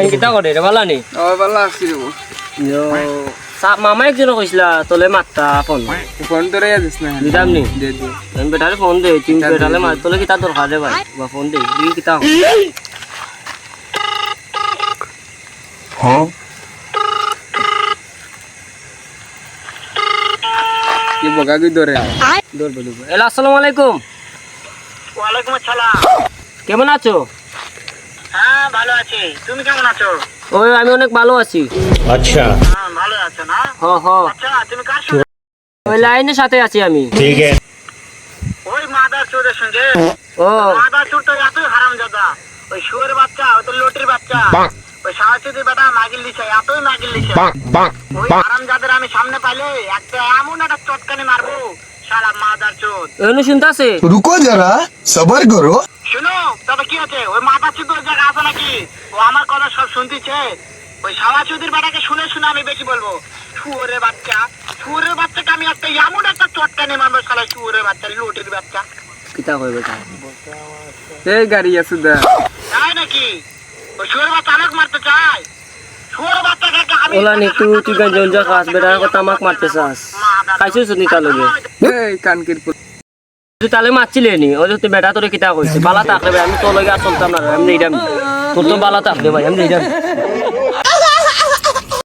ভাই কিতা করে রে ভালো নি ও ভালো আছি রে ইয়ো মামা একজন কইছিলা তোলে মাত্তা ফোন ফোন ধরে যাস না দিদাম নি দে দে আমি বেটারে ফোন দে তুমি বেটালে মার তোলে কিতা দরকার রে ভাই বা ফোন দে দি কিতা হ্যাঁ কি বগা কি ধরে দৌড় বলবো এলা আসসালামু আলাইকুম ওয়ালাইকুম আসসালাম। কেমন আছো হ্যাঁ ভালো আছি, তুমি কেমন আছো? ওই আমি অনেক ভালো আছি अच्छा হ্যাঁ ভালো আছো না? হ হ আচ্ছা তুমি কার সঙ্গে? ওই লাইনের সাথে আছি আমি ठीक है ওই মাদার চোরের সঙ্গে। ও মাদার চোর তো এতই হারামজাদা, ওই শুয়োরের বাচ্চা, ওই তো লটির বাচ্চা, ওই সাহায্যদি বেটা মাগিল দিছে, এতই মাগিল দিছে। ওই হারামজাদের আমি সামনে পাইলে একটা এমন একটা চটকানি মারবো, শালা মাদার চোর। এনু শুনতাছে रुको जरा सबर करो। শুনো তবে কি আছে, ওই মাদার চোর জায়গা আছে নাকি? ও আমার কথা সব শুনতিছে। ওই সাহায্যদির বেটাকে শুনে শুনে আমি বেশি বলবো, শুয়োরের বাচ্চাকে আমি একটা এমন একটা চটকানি মারবো, শালা শুয়োরের বাচ্চা, লটির বাচ্চা। কিতা কই বেটা এই গাড়ি আছে দা তাই নাকি? ওই শুয়োরের বাচ্চা আমাকে মারতে চায়? শুয়োরের বাচ্চাকে আমি ওলা নি তুই গান জল যা খাস বেটার কথা আমাক মারতে চাস খাইছিস নি তা লগে এই কানকির তুই তালে মারছিলে নি ওই তুই বেটা তোরে কিতা কইছে বালা থাকলে ভাই আমি তোর লগে আর চলতাম না আমি নেইরাম তোর তো বালা থাকলে ভাই আমি নেইরাম